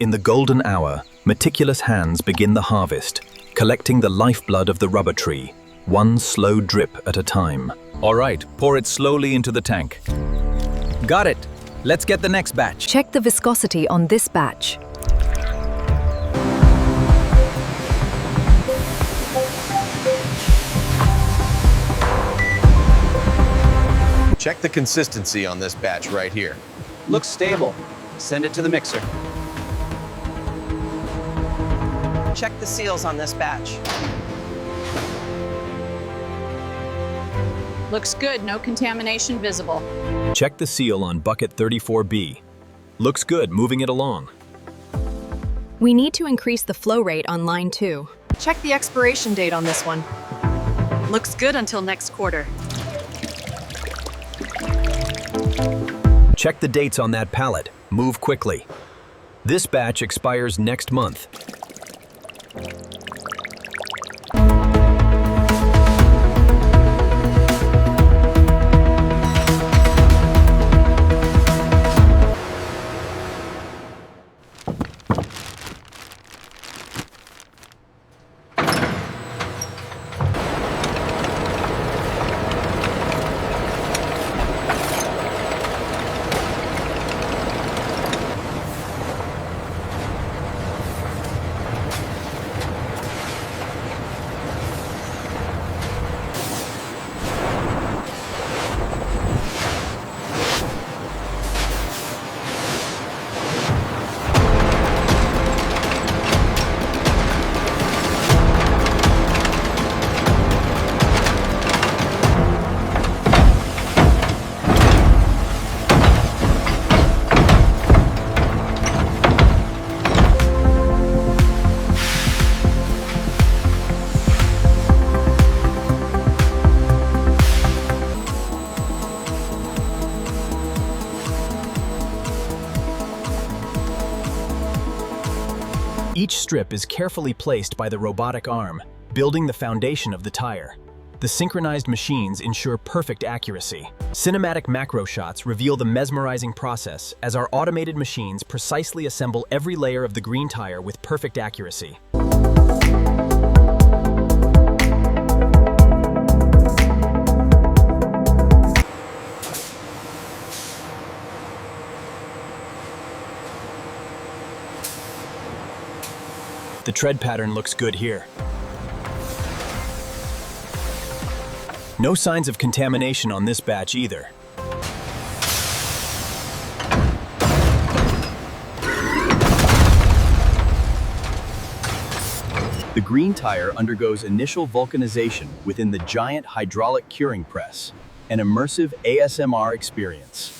In the golden hour, meticulous hands begin the harvest, collecting the lifeblood of the rubber tree, one slow drip at a time. All right, pour it slowly into the tank. Got it. Let's get the next batch. Check the viscosity on this batch. Check the consistency on this batch right here. Looks stable. Send it to the mixer. Check the seals on this batch. Looks good, no contamination visible. Check the seal on bucket 34B. Looks good, moving it along. We need to increase the flow rate on line 2. Check the expiration date on this one. Looks good until next quarter. Check the dates on that pallet. Move quickly. This batch expires next month. Each strip is carefully placed by the robotic arm, building the foundation of the tire. The synchronized machines ensure perfect accuracy. Cinematic macro shots reveal the mesmerizing process as our automated machines precisely assemble every layer of the green tire with perfect accuracy. The tread pattern looks good here. No signs of contamination on this batch either. The green tire undergoes initial vulcanization within the giant hydraulic curing press, an immersive ASMR experience.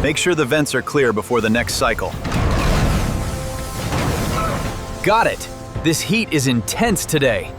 Make sure the vents are clear before the next cycle. Got it. This heat is intense today.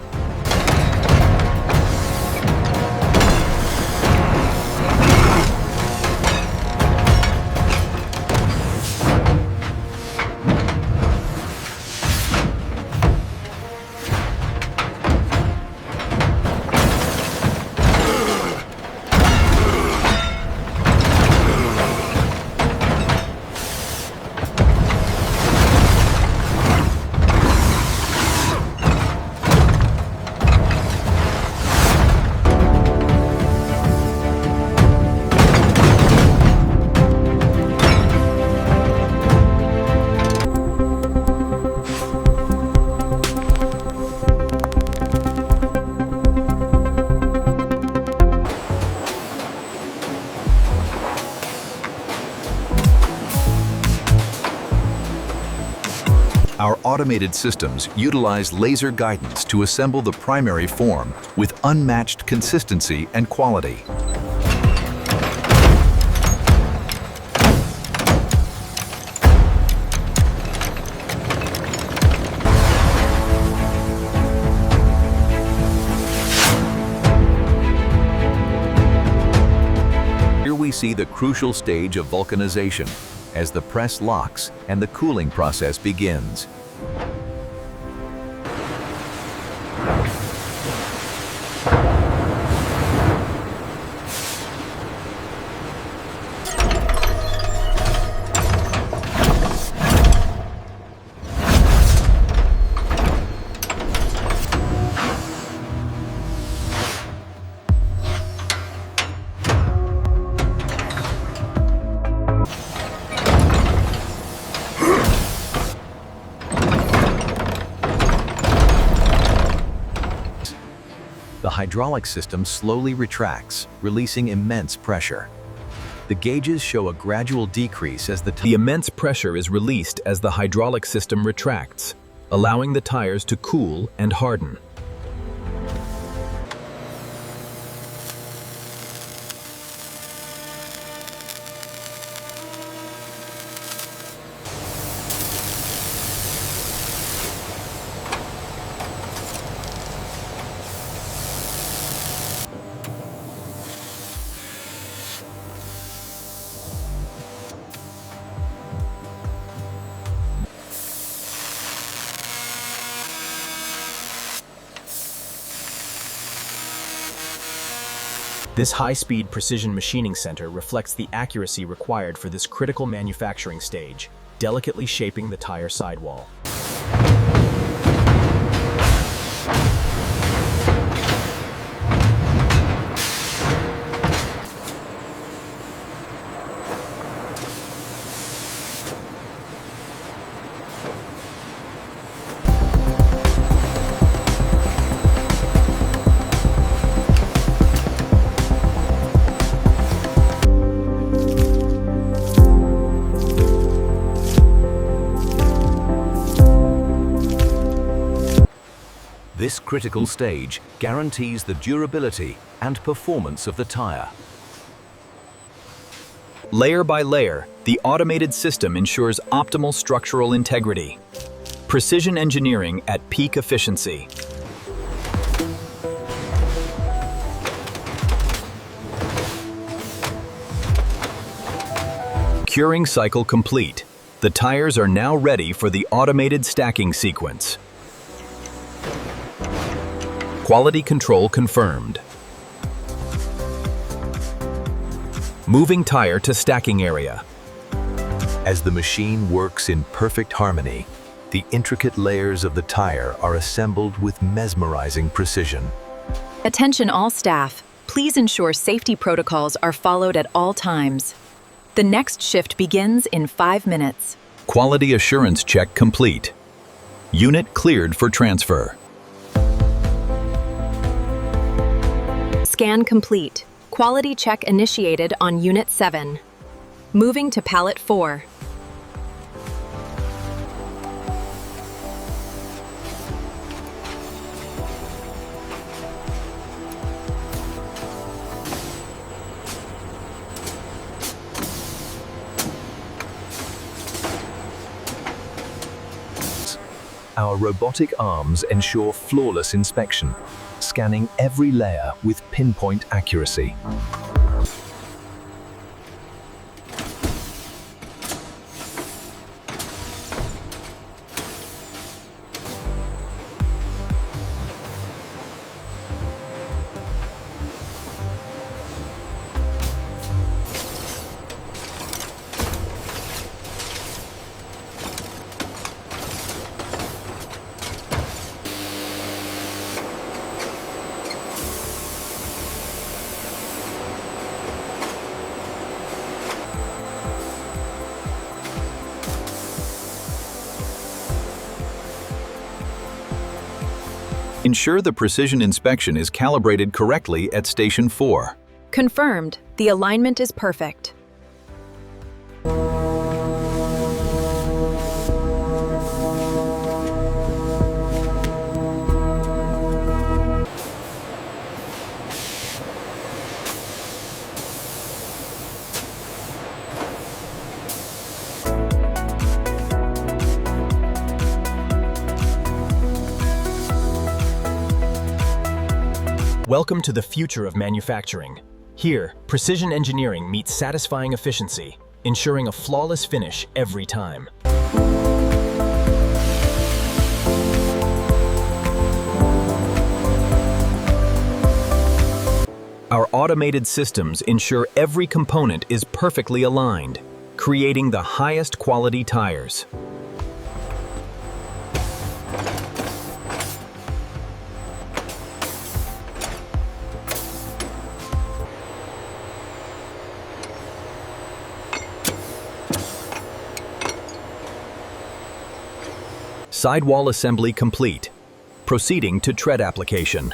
Our automated systems utilize laser guidance to assemble the primary form with unmatched consistency and quality. Here we see the crucial stage of vulcanization, as the press locks and the cooling process begins. The hydraulic system slowly retracts, releasing immense pressure. The gauges show a gradual decrease as The immense pressure is released as the hydraulic system retracts, allowing the tires to cool and harden. This high-speed precision machining center reflects the accuracy required for this critical manufacturing stage, delicately shaping the tire sidewall. This critical stage guarantees the durability and performance of the tire. Layer by layer, the automated system ensures optimal structural integrity. Precision engineering at peak efficiency. Curing cycle complete. The tires are now ready for the automated stacking sequence. Quality control confirmed. Moving tire to stacking area. As the machine works in perfect harmony, the intricate layers of the tire are assembled with mesmerizing precision. Attention all staff, please ensure safety protocols are followed at all times. The next shift begins in 5 minutes. Quality assurance check complete. Unit cleared for transfer. Scan complete. Quality check initiated on Unit 7. Moving to Pallet 4. Our robotic arms ensure flawless inspection, scanning every layer with pinpoint accuracy. Ensure the precision inspection is calibrated correctly at Station 4. Confirmed. The alignment is perfect. Welcome to the future of manufacturing. Here, precision engineering meets satisfying efficiency, ensuring a flawless finish every time. Our automated systems ensure every component is perfectly aligned, creating the highest quality tires. Sidewall assembly complete. Proceeding to tread application.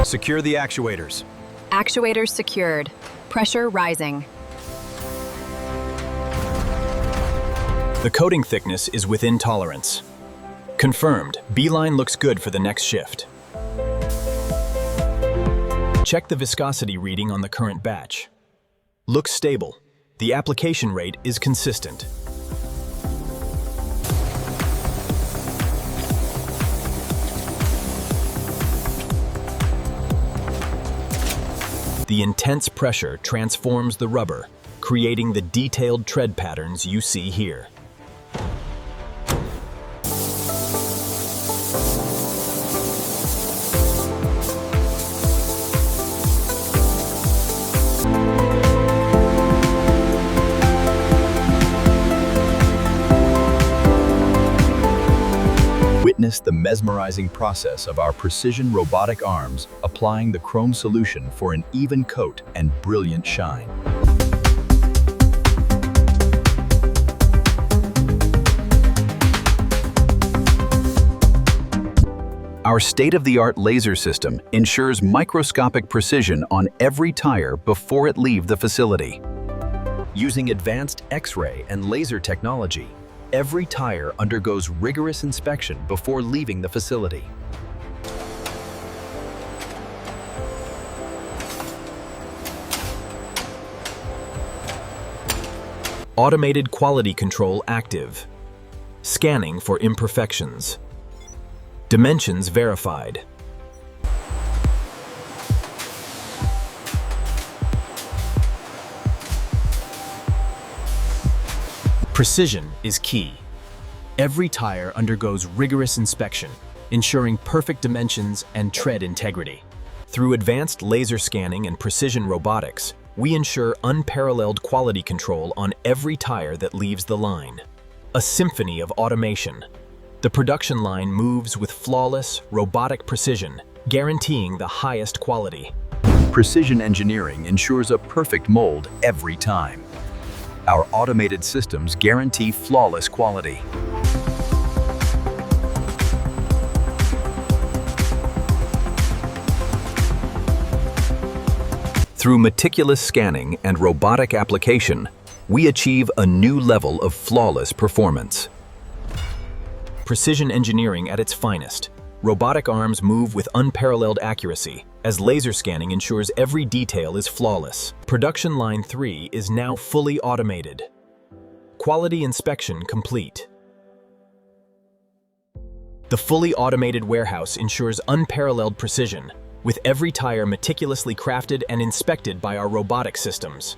Secure the actuators. Actuators secured. Pressure rising. The coating thickness is within tolerance. Confirmed, B-line looks good for the next shift. Check the viscosity reading on the current batch. Looks stable. The application rate is consistent. The intense pressure transforms the rubber, creating the detailed tread patterns you see here. Witness the mesmerizing process of our precision robotic arms applying the chrome solution for an even coat and brilliant shine. Our state-of-the-art laser system ensures microscopic precision on every tire before it leaves the facility. Using advanced X-ray and laser technology, every tire undergoes rigorous inspection before leaving the facility. Automated quality control active. Scanning for imperfections. Dimensions verified. Precision is key. Every tire undergoes rigorous inspection, ensuring perfect dimensions and tread integrity. Through advanced laser scanning and precision robotics, we ensure unparalleled quality control on every tire that leaves the line. A symphony of automation. The production line moves with flawless, robotic precision, guaranteeing the highest quality. Precision engineering ensures a perfect mold every time. Our automated systems guarantee flawless quality. Through meticulous scanning and robotic application, we achieve a new level of flawless performance. Precision engineering at its finest. Robotic arms move with unparalleled accuracy, as laser scanning ensures every detail is flawless. Production line 3 is now fully automated. Quality inspection complete. The fully automated warehouse ensures unparalleled precision, with every tire meticulously crafted and inspected by our robotic systems.